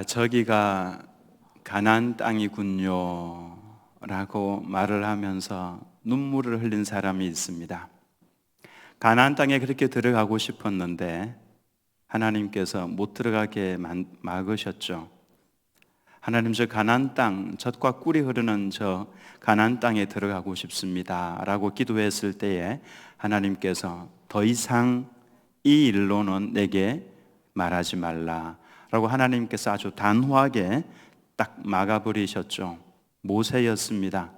저기가 가나안 땅이군요 라고 말을 하면서 눈물을 흘린 사람이 있습니다. 가나안 땅에 그렇게 들어가고 싶었는데 하나님께서 못 들어가게 막으셨죠. 하나님, 저 가나안 땅, 젖과 꿀이 흐르는 저 가나안 땅에 들어가고 싶습니다 라고 기도했을 때에 하나님께서 더 이상 이 일로는 내게 말하지 말라 라고 하나님께서 아주 단호하게 딱 막아버리셨죠. 모세였습니다.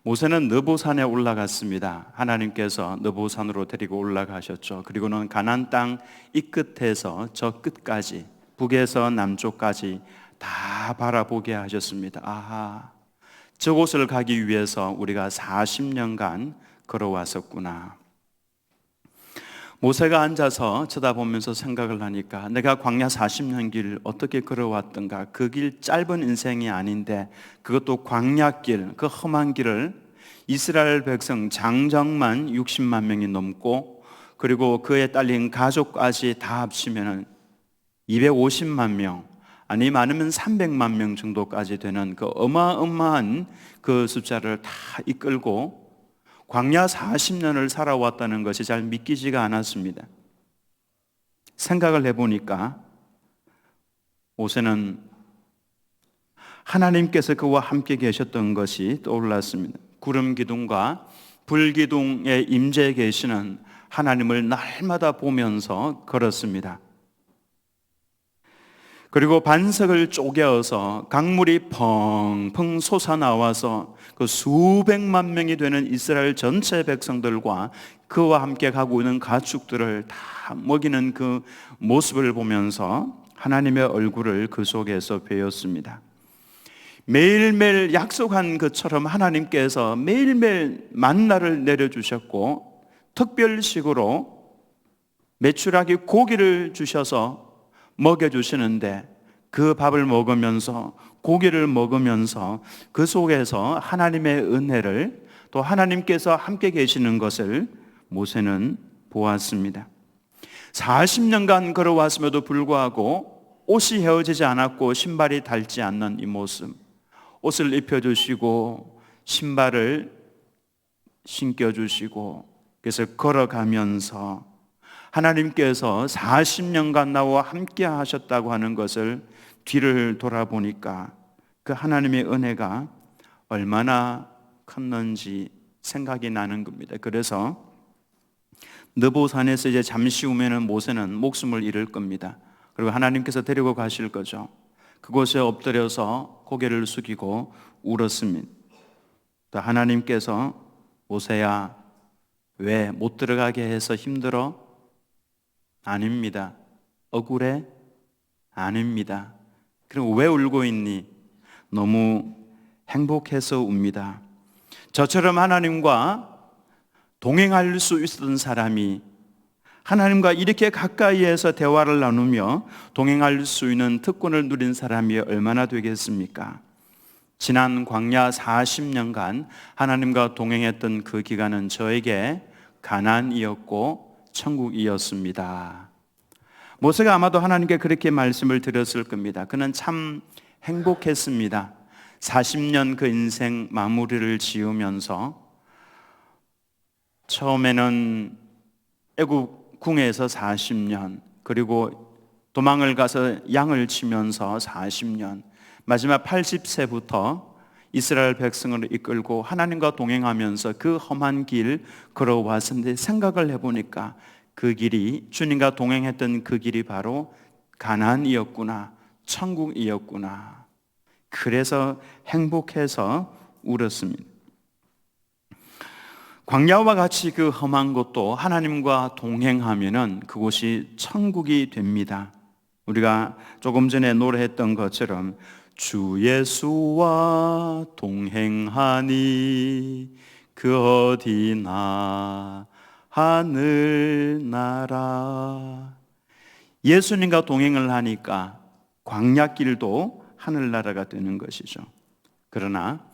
모세는 느보산에 올라갔습니다. 하나님께서 느보산으로 데리고 올라가셨죠. 그리고는 가나안 땅 이 끝에서 저 끝까지, 북에서 남쪽까지 다 바라보게 하셨습니다. 아하, 저곳을 가기 위해서 우리가 40년간 걸어왔었구나. 모세가 앉아서 쳐다보면서 생각을 하니까 내가 광야 40년 길 어떻게 걸어왔던가, 그 길 짧은 인생이 아닌데 그것도 광야길, 그 험한 길을 이스라엘 백성 장정만 60만 명이 넘고 그리고 그에 딸린 가족까지 다 합치면 250만 명, 아니 많으면 300만 명 정도까지 되는 그 어마어마한 그 숫자를 다 이끌고 광야 40년을 살아왔다는 것이 잘 믿기지가 않았습니다. 생각을 해보니까 모세는 하나님께서 그와 함께 계셨던 것이 떠올랐습니다. 구름 기둥과 불 기둥에 임재해 계시는 하나님을 날마다 보면서 걸었습니다. 그리고 반석을 쪼개어서 강물이 펑펑 솟아나와서 그 수백만 명이 되는 이스라엘 전체 백성들과 그와 함께 가고 있는 가축들을 다 먹이는 그 모습을 보면서 하나님의 얼굴을 그 속에서 배웠습니다. 매일매일 약속한 것처럼 하나님께서 매일매일 만나를 내려주셨고 특별식으로 메추라기 고기를 주셔서 먹여주시는데 그 밥을 먹으면서 고기를 먹으면서 그 속에서 하나님의 은혜를, 또 하나님께서 함께 계시는 것을 모세는 보았습니다. 40년간 걸어왔음에도 불구하고 옷이 헤어지지 않았고 신발이 닳지 않는 이 모습, 옷을 입혀주시고 신발을 신겨주시고 그래서 걸어가면서 하나님께서 40년간 나와 함께 하셨다고 하는 것을 뒤를 돌아보니까 그 하나님의 은혜가 얼마나 컸는지 생각이 나는 겁니다. 그래서 느보산에서 이제 잠시 후면은 모세는 목숨을 잃을 겁니다. 그리고 하나님께서 데리고 가실 거죠. 그곳에 엎드려서 고개를 숙이고 울었습니다. 또 하나님께서 모세야, 왜 못 들어가게 해서 힘들어? 아닙니다. 억울해? 아닙니다. 그럼 왜 울고 있니? 너무 행복해서 웁니다. 저처럼 하나님과 동행할 수 있었던 사람이, 하나님과 이렇게 가까이에서 대화를 나누며 동행할 수 있는 특권을 누린 사람이 얼마나 되겠습니까? 지난 광야 40년간 하나님과 동행했던 그 기간은 저에게 가나안이었고 천국이었습니다. 모세가 아마도 하나님께 그렇게 말씀을 드렸을 겁니다. 그는 참 행복했습니다. 40년 그 인생 마무리를 지으면서 처음에는 애굽 궁에서 40년, 그리고 도망을 가서 양을 치면서 40년, 마지막 80세부터 이스라엘 백성을 이끌고 하나님과 동행하면서 그 험한 길 걸어왔는데, 생각을 해보니까 그 길이, 주님과 동행했던 그 길이 바로 가나안이었구나, 천국이었구나. 그래서 행복해서 울었습니다. 광야와 같이 그 험한 곳도 하나님과 동행하면은 그곳이 천국이 됩니다. 우리가 조금 전에 노래했던 것처럼 주 예수와 동행하니 그 어디나 하늘나라. 예수님과 동행을 하니까 광야길도 하늘나라가 되는 것이죠. 그러나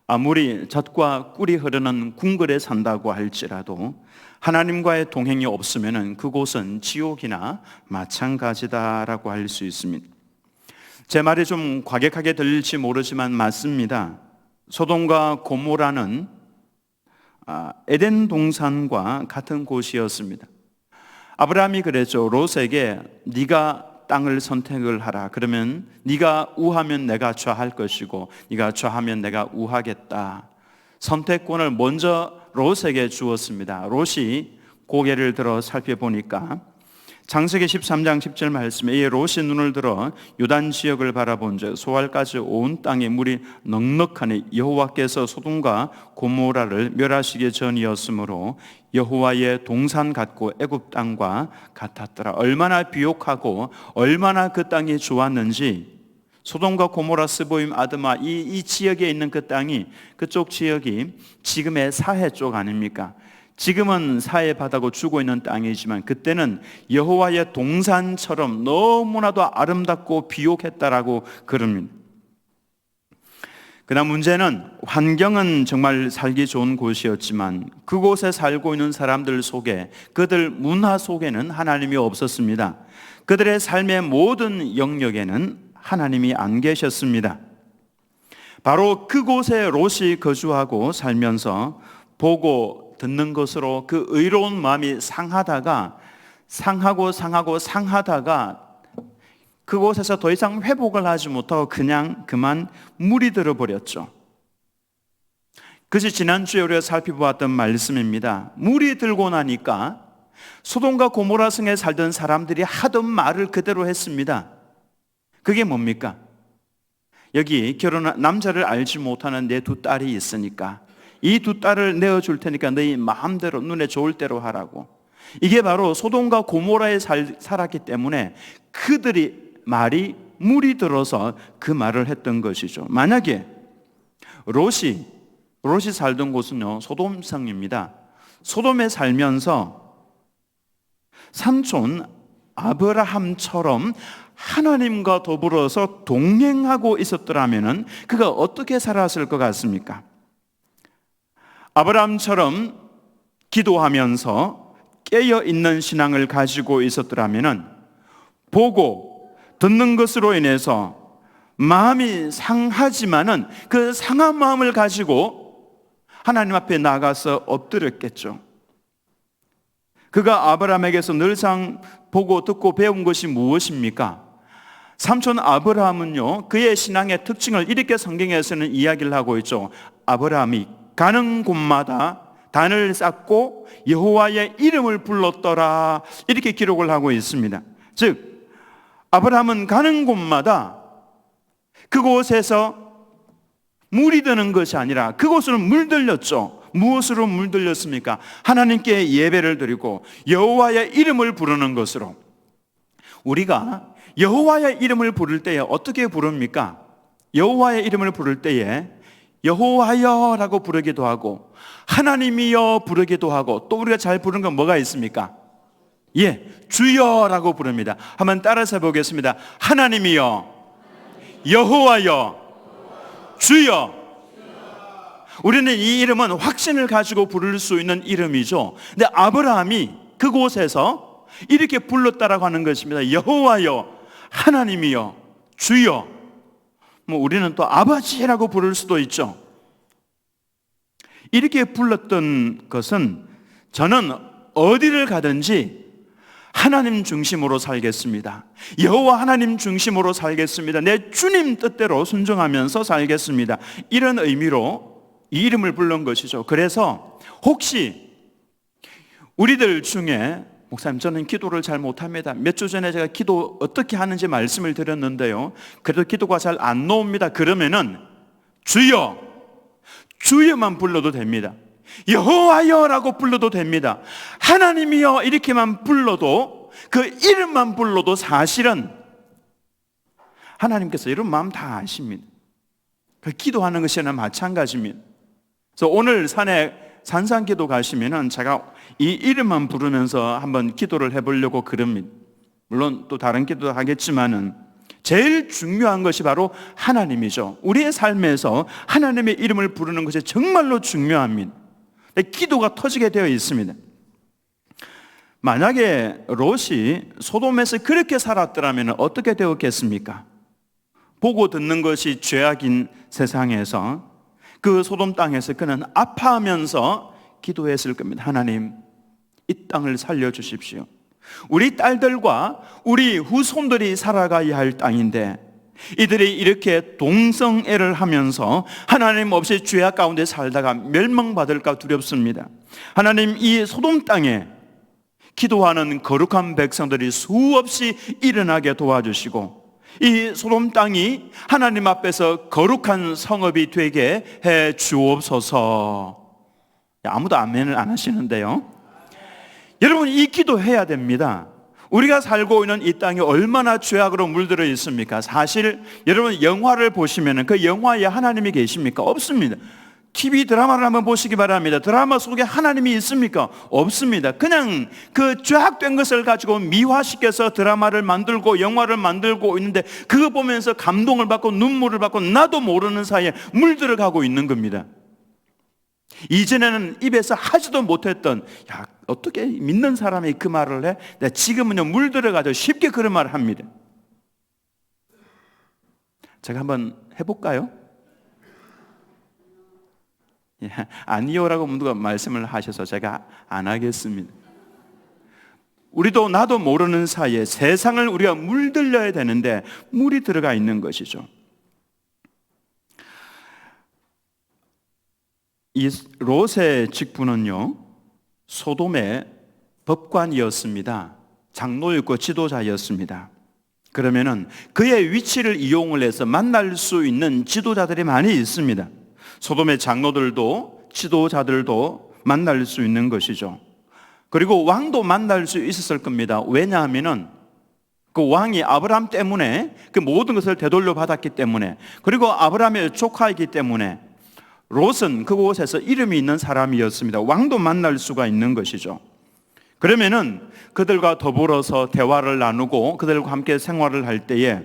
아무리 젖과 꿀이 흐르는 궁궐에 산다고 할지라도 하나님과의 동행이 없으면 그곳은 지옥이나 마찬가지다라고 할 수 있습니다. 제 말이 좀 과격하게 들릴지 모르지만 맞습니다. 소돔과 고모라는 에덴 동산과 같은 곳이었습니다. 아브라함이 그랬죠. 롯에게 네가 땅을 선택을 하라. 그러면 네가 우하면 내가 좌할 것이고 네가 좌하면 내가 우하겠다. 선택권을 먼저 롯에게 주었습니다. 롯이 고개를 들어 살펴보니까 창세기 13장 10절 말씀에 이에 롯이 눈을 들어 요단 지역을 바라본즉 소알까지 온 땅에 물이 넉넉하니 여호와께서 소돔과 고모라를 멸하시기 전이었으므로 여호와의 동산 같고 애굽 땅과 같았더라. 얼마나 비옥하고 얼마나 그 땅이 좋았는지, 소돔과 고모라, 스보임, 아드마 이 지역에 있는 그 땅이, 그쪽 지역이 지금의 사해 쪽 아닙니까? 지금은 사해 바다고 주고 있는 땅이지만 그때는 여호와의 동산처럼 너무나도 아름답고 비옥했다라고 그럽니다. 그다음 문제는, 환경은 정말 살기 좋은 곳이었지만 그곳에 살고 있는 사람들 속에, 그들 문화 속에는 하나님이 없었습니다. 그들의 삶의 모든 영역에는 하나님이 안 계셨습니다. 바로 그곳에 롯이 거주하고 살면서 보고 듣는 것으로 그 의로운 마음이 상하다가 그곳에서 더 이상 회복을 하지 못하고 그만 물이 들어버렸죠. 그것이 지난주에 우리가 살펴보았던 말씀입니다. 물이 들고 나니까 소돔과 고모라 성에 살던 사람들이 하던 말을 그대로 했습니다. 그게 뭡니까? 여기 결혼한 남자를 알지 못하는 내 두 딸이 있으니까 이 두 딸을 내어줄 테니까 너희 마음대로 눈에 좋을 대로 하라고. 이게 바로 소돔과 고모라에 살았기 때문에 그들이 말이 물이 들어서 그 말을 했던 것이죠. 만약에 롯이 살던 곳은요 소돔성입니다. 소돔에 살면서 삼촌 아브라함처럼 하나님과 더불어서 동행하고 있었더라면 그가 어떻게 살았을 것 같습니까? 아브라함처럼 기도하면서 깨어있는 신앙을 가지고 있었더라면 보고 듣는 것으로 인해서 마음이 상하지만은 그 상한 마음을 가지고 하나님 앞에 나가서 엎드렸겠죠. 그가 아브라함에게서 늘상 보고 듣고 배운 것이 무엇입니까? 삼촌 아브라함은요 그의 신앙의 특징을 이렇게 성경에서는 이야기를 하고 있죠. 아브라함이 가는 곳마다 단을 쌓고 여호와의 이름을 불렀더라, 이렇게 기록을 하고 있습니다. 즉 아브라함은 가는 곳마다 그곳에서 물이 드는 것이 아니라 그곳으로 물들렸죠. 무엇으로 물들렸습니까? 하나님께 예배를 드리고 여호와의 이름을 부르는 것으로. 우리가 여호와의 이름을 부를 때에 어떻게 부릅니까? 여호와의 이름을 부를 때에 여호와여라고 부르기도 하고 하나님이여 부르기도 하고, 또 우리가 잘 부르는 건 뭐가 있습니까? 주여라고 부릅니다. 한번 따라서 보겠습니다. 하나님이여, 여호와여, 주여. 우리는 이 이름은 확신을 가지고 부를 수 있는 이름이죠. 근데 아브라함이 그곳에서 이렇게 불렀다라고 하는 것입니다. 여호와여, 하나님이여, 주여. 우리는 또 아버지라고 부를 수도 있죠. 이렇게 불렀던 것은 저는 어디를 가든지 하나님 중심으로 살겠습니다. 여호와 하나님 중심으로 살겠습니다. 내 주님 뜻대로 순종하면서 살겠습니다. 이런 의미로 이 이름을 부른 것이죠. 그래서 혹시 우리들 중에, 목사님 저는 기도를 잘 못합니다. 몇 주 전에 제가 기도 어떻게 하는지 말씀을 드렸는데요, 그래도 기도가 잘 안 나옵니다. 그러면은 주여, 주여만 불러도 됩니다. 여호와여라고 불러도 됩니다. 하나님이여 이렇게만 불러도, 그 이름만 불러도 사실은 하나님께서 이런 마음 다 아십니다. 그 기도하는 것이나 마찬가지입니다. 그래서 오늘 산상기도 가시면은 제가 이 이름만 부르면서 한번 기도를 해보려고 그럽니다. 물론 또 다른 기도도 하겠지만은 제일 중요한 것이 바로 하나님이죠. 우리의 삶에서 하나님의 이름을 부르는 것이 정말로 중요합니다. 기도가 터지게 되어 있습니다. 만약에 롯이 소돔에서 그렇게 살았더라면 어떻게 되었겠습니까? 보고 듣는 것이 죄악인 세상에서 그 소돔 땅에서 그는 아파하면서 기도했을 겁니다. 하나님, 이 땅을 살려주십시오. 우리 딸들과 우리 후손들이 살아가야 할 땅인데 이들이 이렇게 동성애를 하면서 하나님 없이 죄악 가운데 살다가 멸망받을까 두렵습니다. 하나님, 이 소돔 땅에 기도하는 거룩한 백성들이 수없이 일어나게 도와주시고 이 소돔 땅이 하나님 앞에서 거룩한 성읍이 되게 해 주옵소서. 아무도 아멘을 안 하시는데요. 여러분, 이 기도해야 됩니다. 우리가 살고 있는 이 땅이 얼마나 죄악으로 물들어 있습니까? 사실 여러분, 영화를 보시면 그 영화에 하나님이 계십니까? 없습니다. TV 드라마를 한번 보시기 바랍니다. 드라마 속에 하나님이 있습니까? 없습니다. 그냥 그 죄악된 것을 가지고 미화시켜서 드라마를 만들고 영화를 만들고 있는데 그거 보면서 감동을 받고 눈물을 받고 나도 모르는 사이에 물들어가고 있는 겁니다. 이전에는 입에서 하지도 못했던, 야, 어떻게 믿는 사람이 그 말을 해? 근데 지금은요, 물들어가지고 쉽게 그런 말을 합니다. 제가 한번 해볼까요? 예, 아니요라고 누가 말씀을 하셔서 제가 안 하겠습니다. 우리도 나도 모르는 사이에 세상을 우리가 물들여야 되는데 물이 들어가 있는 것이죠. 이 롯의 직분은요, 소돔의 법관이었습니다. 장로였고 지도자였습니다. 그러면은 그의 위치를 이용을 해서 만날 수 있는 지도자들이 많이 있습니다. 소돔의 장로들도 지도자들도 만날 수 있는 것이죠. 그리고 왕도 만날 수 있었을 겁니다. 왜냐하면은 그 왕이 아브라함 때문에 그 모든 것을 되돌려 받았기 때문에, 그리고 아브라함의 조카이기 때문에 롯은 그곳에서 이름이 있는 사람이었습니다. 왕도 만날 수가 있는 것이죠. 그러면은 그들과 더불어서 대화를 나누고 그들과 함께 생활을 할 때에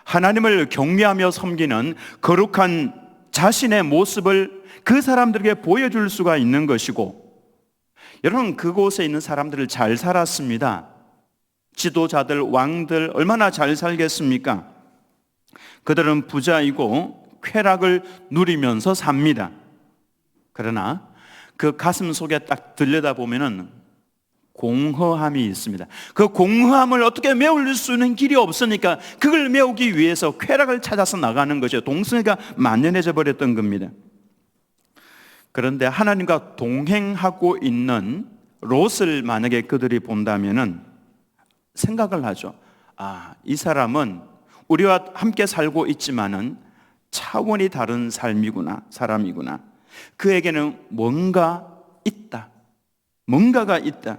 하나님을 경외하며 섬기는 거룩한 자신의 모습을 그 사람들에게 보여줄 수가 있는 것이고, 여러분, 그곳에 있는 사람들을 잘 살았습니다. 지도자들, 왕들 얼마나 잘 살겠습니까? 그들은 부자이고 쾌락을 누리면서 삽니다. 그러나 그 가슴 속에 딱 들여다보면은 공허함이 있습니다. 그 공허함을 어떻게 메울 수 있는 길이 없으니까 그걸 메우기 위해서 쾌락을 찾아서 나가는 거죠. 동성애가 만연해져 버렸던 겁니다. 그런데 하나님과 동행하고 있는 롯을 만약에 그들이 본다면은 생각을 하죠. 아, 이 사람은 우리와 함께 살고 있지만은 차원이 다른 삶이구나, 사람이구나. 그에게는 뭔가 있다. 뭔가가 있다.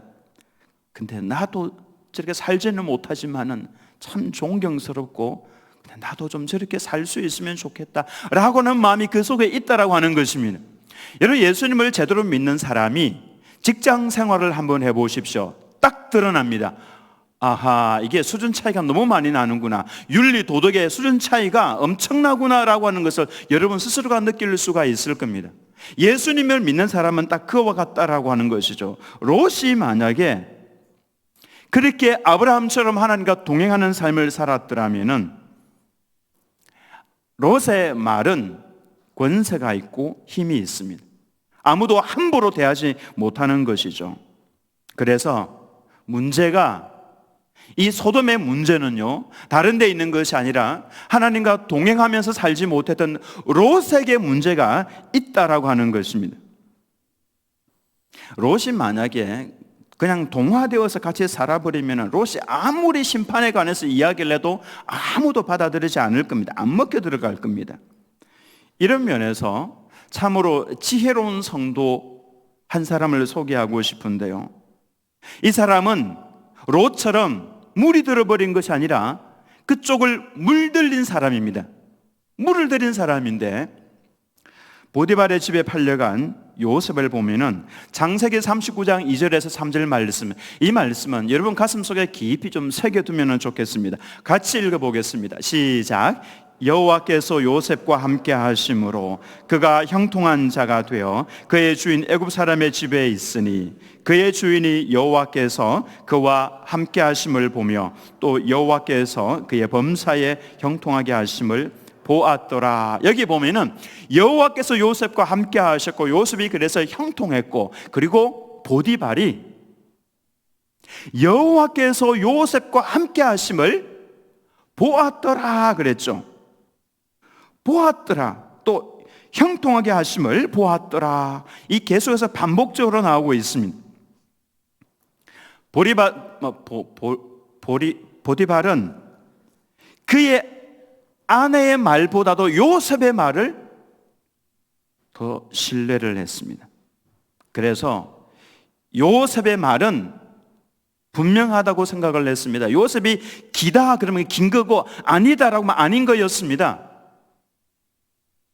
근데 나도 저렇게 살지는 못하지만은 참 존경스럽고 나도 좀 저렇게 살 수 있으면 좋겠다 라고는 마음이 그 속에 있다라고 하는 것입니다. 여러분, 예수님을 제대로 믿는 사람이 직장 생활을 한번 해보십시오. 딱 드러납니다. 아하, 이게 수준 차이가 너무 많이 나는구나, 윤리 도덕의 수준 차이가 엄청나구나 라고 하는 것을 여러분 스스로가 느낄 수가 있을 겁니다. 예수님을 믿는 사람은 딱 그와 같다라고 하는 것이죠. 롯이 만약에 그렇게 아브라함처럼 하나님과 동행하는 삶을 살았더라면은 롯의 말은 권세가 있고 힘이 있습니다. 아무도 함부로 대하지 못하는 것이죠. 그래서 문제가, 이 소돔의 문제는요, 다른 데 있는 것이 아니라 하나님과 동행하면서 살지 못했던 롯에게 문제가 있다라고 하는 것입니다. 롯이 만약에 그냥 동화되어서 같이 살아버리면 롯이 아무리 심판에 관해서 이야기를 해도 아무도 받아들이지 않을 겁니다. 안 먹혀 들어갈 겁니다. 이런 면에서 참으로 지혜로운 성도 한 사람을 소개하고 싶은데요, 이 사람은 롯처럼 물이 들어버린 것이 아니라 그쪽을 물들린 사람입니다. 물을 들인 사람인데, 보디발의 집에 팔려간 요셉을 보면은 창세기 39장 2절에서 3절 말씀, 이 말씀은 여러분 가슴속에 깊이 좀 새겨두면 좋겠습니다. 같이 읽어보겠습니다. 시작. 여호와께서 요셉과 함께 하심으로 그가 형통한 자가 되어 그의 주인 애굽 사람의 집에 있으니 그의 주인이 여호와께서 그와 함께 하심을 보며 또 여호와께서 그의 범사에 형통하게 하심을 보았더라. 여기 보면은 여호와께서 요셉과 함께 하셨고 요셉이 그래서 형통했고, 그리고 보디발이 여호와께서 요셉과 함께 하심을 보았더라 그랬죠. 보았더라. 또 형통하게 하심을 보았더라. 이 계속해서 반복적으로 나오고 있습니다. 보디발은 그의 아내의 말보다도 요셉의 말을 더 신뢰를 했습니다. 그래서 요셉의 말은 분명하다고 생각을 했습니다. 요셉이 기다 그러면 긴 거고 아니다라고 하면 아닌 거였습니다.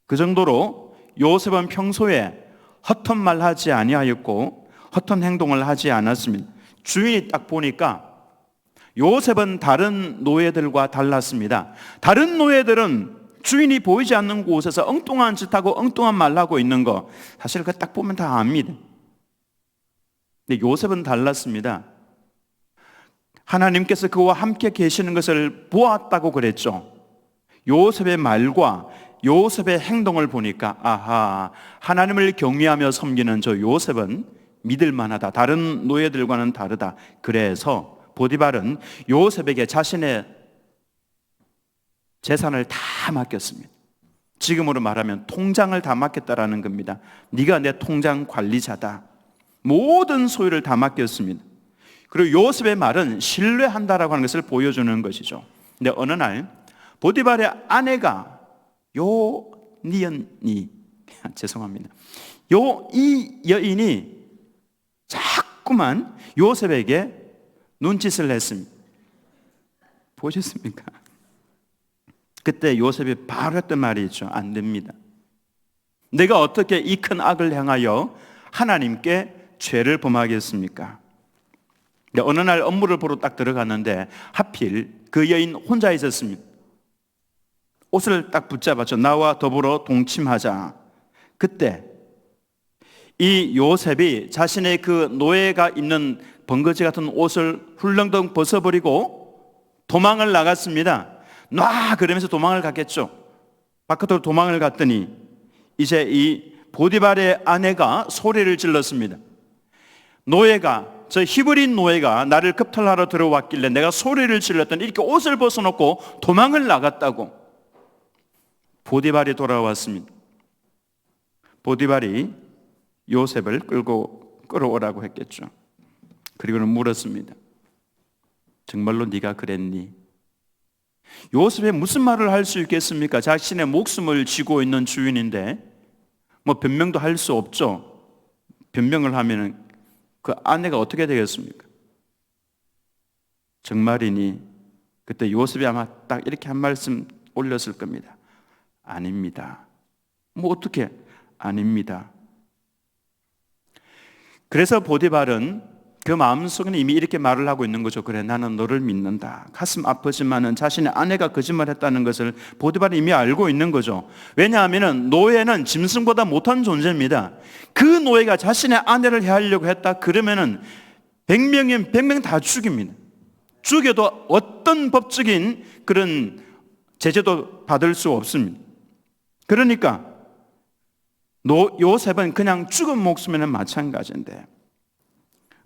그 정도로 요셉은 평소에 헛된 말 하지 아니하였고 헛된 행동을 하지 않았습니다. 주인이 딱 보니까 요셉은 다른 노예들과 달랐습니다. 다른 노예들은 주인이 보이지 않는 곳에서 엉뚱한 짓하고 엉뚱한 말 하고 있는 거 사실 그 딱 보면 다 압니다. 근데 요셉은 달랐습니다. 하나님께서 그와 함께 계시는 것을 보았다고 그랬죠. 요셉의 말과 요셉의 행동을 보니까 아하, 하나님을 경외하며 섬기는 저 요셉은 믿을 만하다. 다른 노예들과는 다르다. 그래서 보디발은 요셉에게 자신의 재산을 다 맡겼습니다. 지금으로 말하면 통장을 다 맡겼다라는 겁니다. 네가 내 통장 관리자다. 모든 소유를 다 맡겼습니다. 그리고 요셉의 말은 신뢰한다라고 하는 것을 보여주는 것이죠. 근데 어느 날 보디발의 아내가 요니언이 죄송합니다. 이 여인이 자꾸만 요셉에게 눈짓을 했습니다. 보셨습니까? 그때 요셉이 바로 했던 말이 있죠. 안 됩니다. 내가 어떻게 이 큰 악을 향하여 하나님께 죄를 범하겠습니까? 어느 날 업무를 보러 딱 들어갔는데 하필 그 여인 혼자 있었습니다. 옷을 딱 붙잡았죠. 나와 더불어 동침하자. 그때 이 요셉이 자신의 그 노예가 입는 번거지 같은 옷을 훌렁덩 벗어버리고 도망을 나갔습니다. 놔! 그러면서 도망을 갔겠죠. 바깥으로 도망을 갔더니 이제 이 보디발의 아내가 소리를 질렀습니다. 노예가, 저 히브린 노예가 나를 급탈하러 들어왔길래 내가 소리를 질렀더니 이렇게 옷을 벗어놓고 도망을 나갔다고. 보디발이 돌아왔습니다. 보디발이 요셉을 끌어오라고 했겠죠. 그리고는 물었습니다. 정말로 네가 그랬니? 요셉이 무슨 말을 할 수 있겠습니까? 자신의 목숨을 쥐고 있는 주인인데 뭐 변명도 할 수 없죠. 변명을 하면은 그 아내가 어떻게 되겠습니까? 정말이니? 그때 요셉이 아마 딱 이렇게 한 말씀 올렸을 겁니다. 아닙니다. 뭐 어떻게? 아닙니다. 그래서 보디발은 그 마음속에는 이미 이렇게 말을 하고 있는 거죠. 그래, 나는 너를 믿는다. 가슴 아프지만은 자신의 아내가 거짓말했다는 것을 보디발이 이미 알고 있는 거죠. 왜냐하면 노예는 짐승보다 못한 존재입니다. 그 노예가 자신의 아내를 해하려고 했다 그러면은 100명이면 100명 다 죽입니다. 죽여도 어떤 법적인 그런 제재도 받을 수 없습니다. 그러니까 요셉은 그냥 죽은 목숨에는 마찬가지인데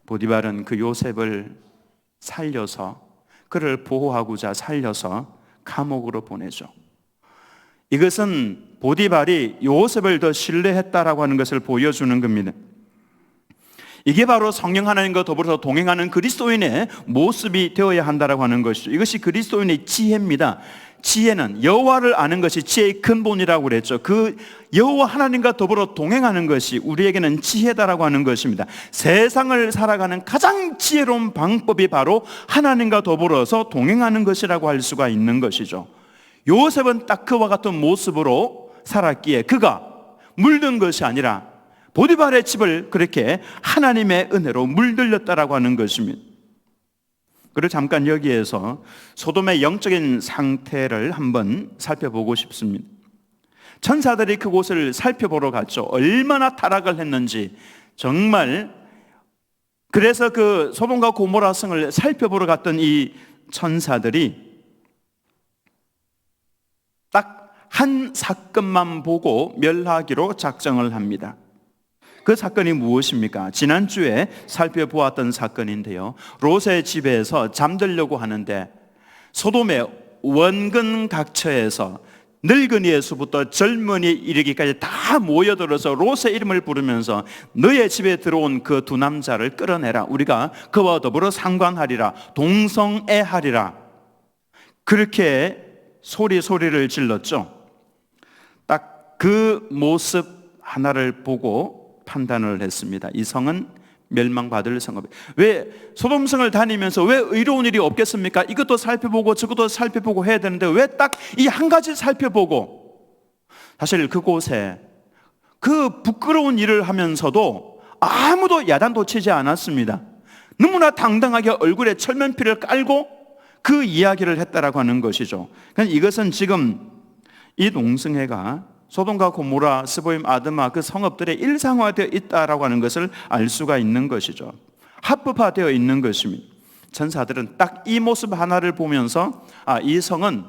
보디발은 그 요셉을 살려서 그를 보호하고자 살려서 감옥으로 보내죠. 이것은 보디발이 요셉을 더 신뢰했다라고 하는 것을 보여주는 겁니다. 이게 바로 성령 하나님과 더불어서 동행하는 그리스도인의 모습이 되어야 한다라고 하는 것이죠. 이것이 그리스도인의 지혜입니다. 지혜는 여호와를 아는 것이 지혜의 근본이라고 그랬죠. 그 여호와 하나님과 더불어 동행하는 것이 우리에게는 지혜다라고 하는 것입니다. 세상을 살아가는 가장 지혜로운 방법이 바로 하나님과 더불어서 동행하는 것이라고 할 수가 있는 것이죠. 요셉은 딱 그와 같은 모습으로 살았기에 그가 물든 것이 아니라 보디발의 집을 그렇게 하나님의 은혜로 물들였다라고 하는 것입니다. 그리고 잠깐 여기에서 소돔의 영적인 상태를 한번 살펴보고 싶습니다. 천사들이 그곳을 살펴보러 갔죠. 얼마나 타락을 했는지. 정말 그래서 그 소돔과 고모라 성을 살펴보러 갔던 이 천사들이 딱 한 사건만 보고 멸하기로 작정을 합니다. 그 사건이 무엇입니까? 지난주에 살펴보았던 사건인데요, 롯의 집에서 잠들려고 하는데 소돔의 원근 각처에서 늙은이에서부터 젊은이 이르기까지 다 모여들어서 롯의 이름을 부르면서 너의 집에 들어온 그 두 남자를 끌어내라. 우리가 그와 더불어 상관하리라. 동성애하리라. 그렇게 소리를 질렀죠. 딱 그 모습 하나를 보고 판단을 했습니다. 이 성은 멸망받을 성읍. 왜 소돔성을 다니면서 왜 의로운 일이 없겠습니까? 이것도 살펴보고 저것도 살펴보고 해야 되는데 왜 딱 이 한 가지 살펴보고. 사실 그곳에 그 부끄러운 일을 하면서도 아무도 야단도 치지 않았습니다. 너무나 당당하게 얼굴에 철면피를 깔고 그 이야기를 했다라고 하는 것이죠. 그러니까 이것은 지금 이 동성애가 소돔과 고모라, 스보임, 아드마 그 성읍들의 일상화되어 있다라고 하는 것을 알 수가 있는 것이죠. 합법화되어 있는 것입니다. 천사들은 딱 이 모습 하나를 보면서 이 성은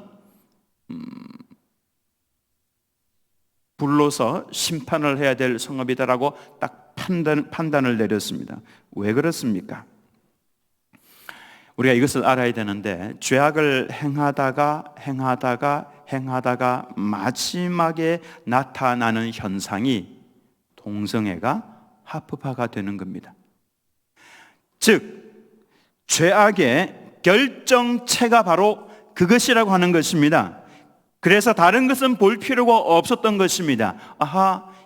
불로서 심판을 해야 될 성읍이다라고 딱 판단을 내렸습니다. 왜 그렇습니까? 우리가 이것을 알아야 되는데 죄악을 행하다가 마지막에 나타나는 현상이 동성애가 합법화가 되는 겁니다. 즉 죄악의 결정체가 바로 그것이라고 하는 것입니다. 그래서 다른 것은 볼 필요가 없었던 것입니다.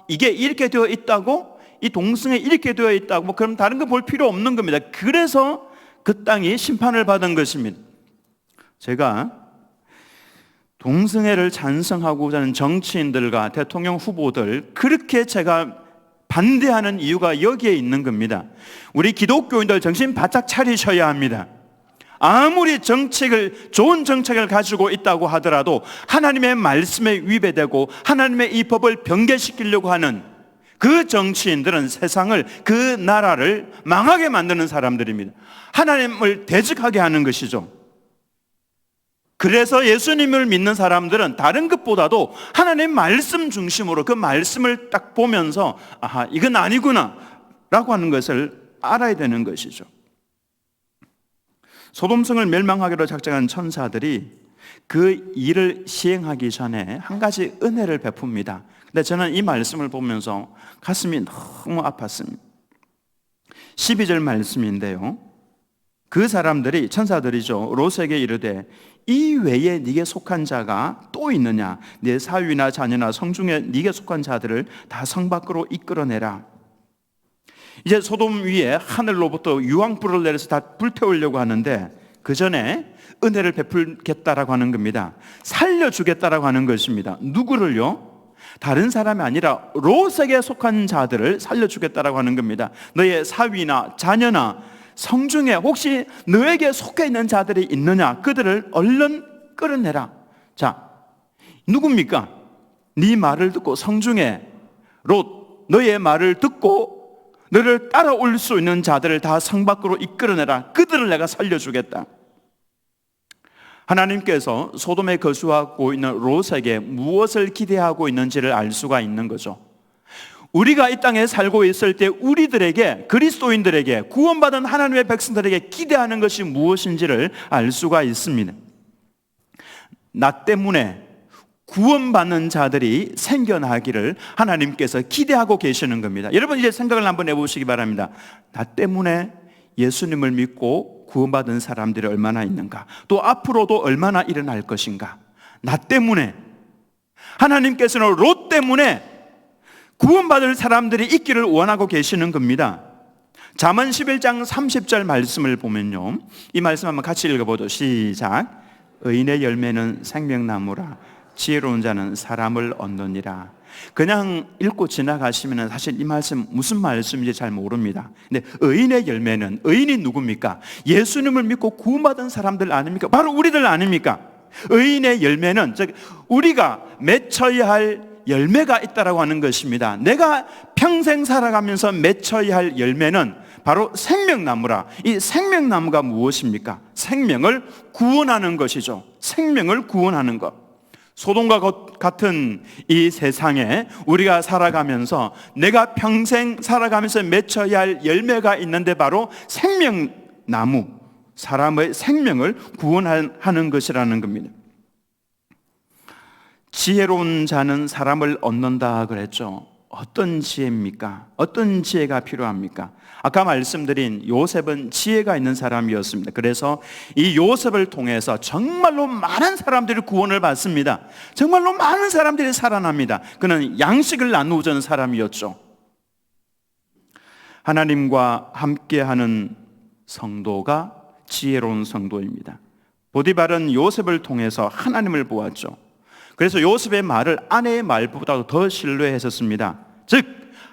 이게 이렇게 되어 있다고? 이 동성애 이렇게 되어 있다고? 그럼 다른 거 볼 필요 없는 겁니다. 그래서 그 땅이 심판을 받은 것입니다. 제가 동성애를 찬성하고자 하는 정치인들과 대통령 후보들 그렇게 제가 반대하는 이유가 여기에 있는 겁니다. 우리 기독교인들 정신 바짝 차리셔야 합니다. 아무리 좋은 정책을 가지고 있다고 하더라도 하나님의 말씀에 위배되고 하나님의 이 법을 변개시키려고 하는 그 정치인들은 세상을, 그 나라를 망하게 만드는 사람들입니다. 하나님을 대적하게 하는 것이죠. 그래서 예수님을 믿는 사람들은 다른 것보다도 하나님의 말씀 중심으로 그 말씀을 딱 보면서 이건 아니구나 라고 하는 것을 알아야 되는 것이죠. 소돔성을 멸망하기로 작정한 천사들이 그 일을 시행하기 전에 한 가지 은혜를 베풉니다. 근데 저는 이 말씀을 보면서 가슴이 너무 아팠습니다. 12절 말씀인데요, 그 사람들이, 천사들이죠, 롯에게 이르되 이 외에 네게 속한 자가 또 있느냐? 네 사위나 자녀나 성중에 네게 속한 자들을 다 성 밖으로 이끌어내라. 이제 소돔 위에 하늘로부터 유황불을 내려서 다 불태우려고 하는데 그 전에 은혜를 베풀겠다라고 하는 겁니다. 살려주겠다라고 하는 것입니다. 누구를요? 다른 사람이 아니라 롯에게 속한 자들을 살려주겠다라고 하는 겁니다. 너의 사위나 자녀나 성중에 혹시 너에게 속해 있는 자들이 있느냐? 그들을 얼른 끌어내라. 자, 누굽니까? 네 말을 듣고 성중에 롯, 너의 말을 듣고 너를 따라올 수 있는 자들을 다 성 밖으로 이끌어내라. 그들을 내가 살려주겠다. 하나님께서 소돔에 거주하고 있는 롯에게 무엇을 기대하고 있는지를 알 수가 있는 거죠. 우리가 이 땅에 살고 있을 때 우리들에게, 그리스도인들에게, 구원받은 하나님의 백성들에게 기대하는 것이 무엇인지를 알 수가 있습니다. 나 때문에 구원받는 자들이 생겨나기를 하나님께서 기대하고 계시는 겁니다. 여러분 이제 생각을 한번 해보시기 바랍니다. 나 때문에 예수님을 믿고 구원받은 사람들이 얼마나 있는가, 또 앞으로도 얼마나 일어날 것인가. 나 때문에, 하나님께서는 롯 때문에 구원받을 사람들이 있기를 원하고 계시는 겁니다. 잠언 11장 30절 말씀을 보면요, 이 말씀 한번 같이 읽어보죠. 시작. 의인의 열매는 생명나무라 지혜로운 자는 사람을 얻느니라. 그냥 읽고 지나가시면 사실 이 말씀 무슨 말씀인지 잘 모릅니다. 근데 의인의 열매는, 의인이 누굽니까? 예수님을 믿고 구원받은 사람들 아닙니까? 바로 우리들 아닙니까? 의인의 열매는 즉 우리가 맺어야 할 열매가 있다라고 하는 것입니다. 내가 평생 살아가면서 맺어야 할 열매는 바로 생명나무라. 이 생명나무가 무엇입니까? 생명을 구원하는 것이죠. 생명을 구원하는 것. 소돔과 같은 이 세상에 우리가 살아가면서 내가 평생 살아가면서 맺어야 할 열매가 있는데 바로 생명나무, 사람의 생명을 구원하는 것이라는 겁니다. 지혜로운 자는 사람을 얻는다 그랬죠. 어떤 지혜입니까? 어떤 지혜가 필요합니까? 아까 말씀드린 요셉은 지혜가 있는 사람이었습니다. 그래서 이 요셉을 통해서 정말로 많은 사람들이 구원을 받습니다. 정말로 많은 사람들이 살아납니다. 그는 양식을 나누어주는 사람이었죠. 하나님과 함께하는 성도가 지혜로운 성도입니다. 보디발은 요셉을 통해서 하나님을 보았죠. 그래서 요셉의 말을 아내의 말보다 더 신뢰했었습니다. 즉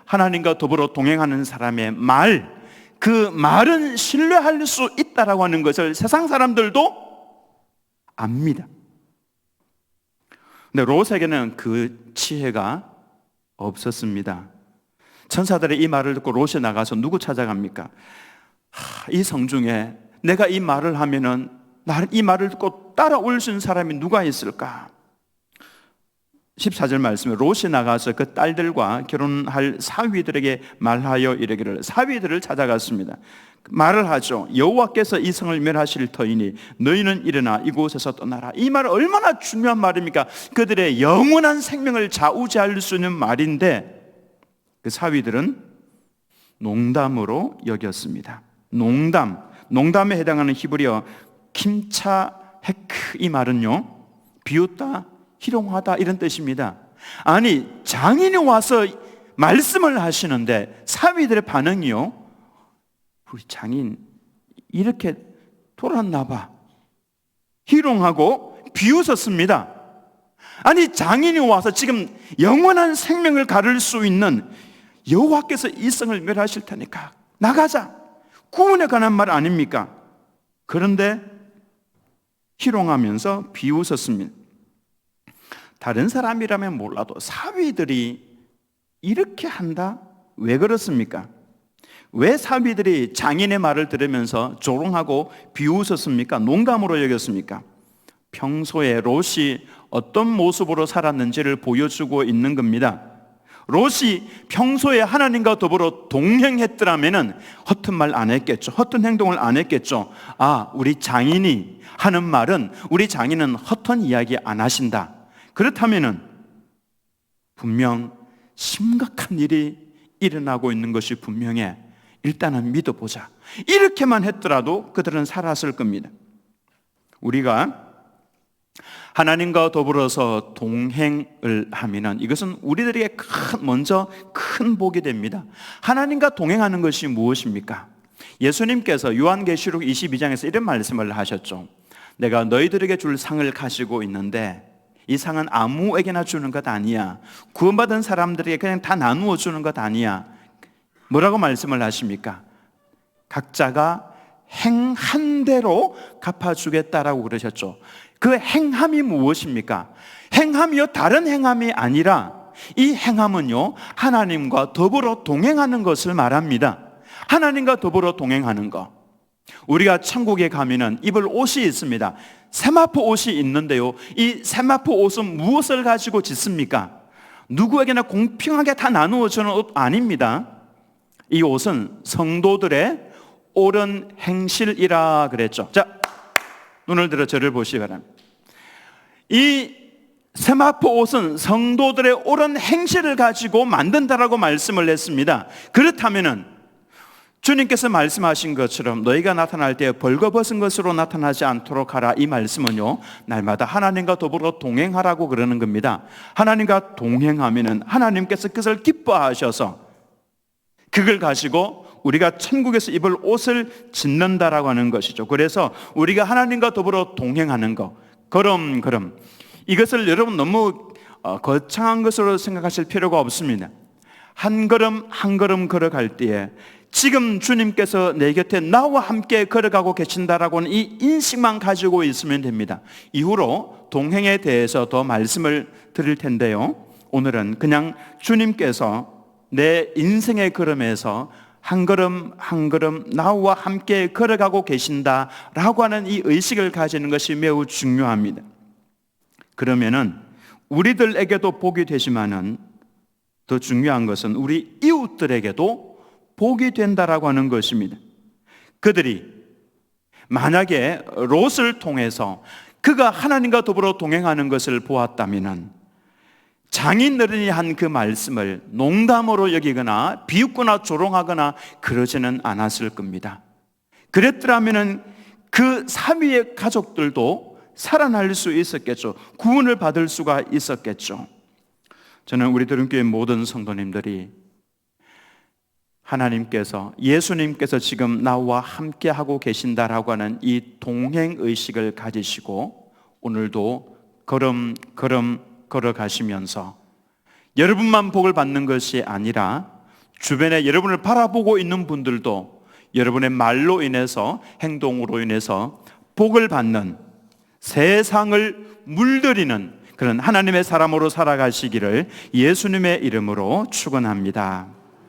하나님과 더불어 동행하는 사람의 말, 그 말은 신뢰할 수 있다라고 하는 것을 세상 사람들도 압니다. 근데 롯에게는 그 지혜가 없었습니다. 천사들의 이 말을 듣고 롯이 나가서 누구 찾아갑니까? 이 성중에 내가 이 말을 하면은 이 말을 듣고 따라올 수 있는 사람이 누가 있을까? 14절 말씀에 롯이 나가서 그 딸들과 결혼할 사위들에게 말하여 이르기를, 사위들을 찾아갔습니다. 말을 하죠. 여호와께서 이 성을 멸하실 터이니 너희는 일어나 이곳에서 떠나라. 이 말은 얼마나 중요한 말입니까? 그들의 영원한 생명을 좌우지할 수 있는 말인데 그 사위들은 농담으로 여겼습니다. 농담에 해당하는 히브리어 킴차 헤크, 이 말은요 비웃다, 희롱하다 이런 뜻입니다. 아니 장인이 와서 말씀을 하시는데 사위들의 반응이요, 우리 장인 이렇게 돌았나 봐, 희롱하고 비웃었습니다. 아니 장인이 와서 지금 영원한 생명을 가를 수 있는 여호와께서 이 성을 멸하실 테니까 나가자, 구원에 관한 말 아닙니까? 그런데 희롱하면서 비웃었습니다. 다른 사람이라면 몰라도 사위들이 이렇게 한다? 왜 그렇습니까? 왜 사위들이 장인의 말을 들으면서 조롱하고 비웃었습니까? 농담으로 여겼습니까? 평소에 롯이 어떤 모습으로 살았는지를 보여주고 있는 겁니다. 롯이 평소에 하나님과 더불어 동행했더라면 허튼 말 안 했겠죠. 허튼 행동을 안 했겠죠. 아, 우리 장인이 하는 말은, 우리 장인은 허튼 이야기 안 하신다. 그렇다면 분명 심각한 일이 일어나고 있는 것이 분명해. 일단은 믿어보자. 이렇게만 했더라도 그들은 살았을 겁니다. 우리가 하나님과 더불어서 동행을 하면은 이것은 우리들에게 먼저 큰 복이 됩니다. 하나님과 동행하는 것이 무엇입니까? 예수님께서 요한계시록 22장에서 이런 말씀을 하셨죠. 내가 너희들에게 줄 상을 가지고 있는데 이 상은 아무에게나 주는 것 아니야. 구원받은 사람들에게 그냥 다 나누어 주는 것 아니야. 뭐라고 말씀을 하십니까? 각자가 행한 대로 갚아주겠다라고 그러셨죠. 그 행함이 무엇입니까? 행함이요, 다른 행함이 아니라 이 행함은요, 하나님과 더불어 동행하는 것을 말합니다. 하나님과 더불어 동행하는 것. 우리가 천국에 가면은 입을 옷이 있습니다. 세마포 옷이 있는데요, 이 세마포 옷은 무엇을 가지고 짓습니까? 누구에게나 공평하게 다 나누어 주는 옷 아닙니다. 이 옷은 성도들의 옳은 행실이라 그랬죠. 자, 눈을 들어 저를 보시기 바랍니다. 이 세마포 옷은 성도들의 옳은 행실을 가지고 만든다라고 말씀을 했습니다. 그렇다면은 주님께서 말씀하신 것처럼 너희가 나타날 때 벌거벗은 것으로 나타나지 않도록 하라, 이 말씀은요, 날마다 하나님과 더불어 동행하라고 그러는 겁니다. 하나님과 동행하면은 하나님께서 그것을 기뻐하셔서 그걸 가지고 우리가 천국에서 입을 옷을 짓는다라고 하는 것이죠. 그래서 우리가 하나님과 더불어 동행하는 것, 걸음 이것을 여러분 너무 거창한 것으로 생각하실 필요가 없습니다. 한 걸음 한 걸음 걸어갈 때에 지금 주님께서 내 곁에 나와 함께 걸어가고 계신다라고는 이 인식만 가지고 있으면 됩니다. 이후로 동행에 대해서 더 말씀을 드릴 텐데요, 오늘은 그냥 주님께서 내 인생의 걸음에서 한 걸음 한 걸음 나와 함께 걸어가고 계신다라고 하는 이 의식을 가지는 것이 매우 중요합니다. 그러면은 우리들에게도 복이 되지만은 더 중요한 것은 우리 이웃들에게도 복이 된다라고 하는 것입니다. 그들이 만약에 롯을 통해서 그가 하나님과 더불어 동행하는 것을 보았다면은 장인어른이 한 그 말씀을 농담으로 여기거나 비웃거나 조롱하거나 그러지는 않았을 겁니다. 그랬더라면은 그 사위의 가족들도 살아날 수 있었겠죠. 구원을 받을 수가 있었겠죠. 저는 우리 드림교회 모든 성도님들이 하나님께서, 예수님께서 지금 나와 함께 하고 계신다라고 하는 이 동행의식을 가지시고 오늘도 걸음 걸어가시면서 여러분만 복을 받는 것이 아니라 주변에 여러분을 바라보고 있는 분들도 여러분의 말로 인해서, 행동으로 인해서 복을 받는, 세상을 물들이는 그런 하나님의 사람으로 살아가시기를 예수님의 이름으로 축원합니다.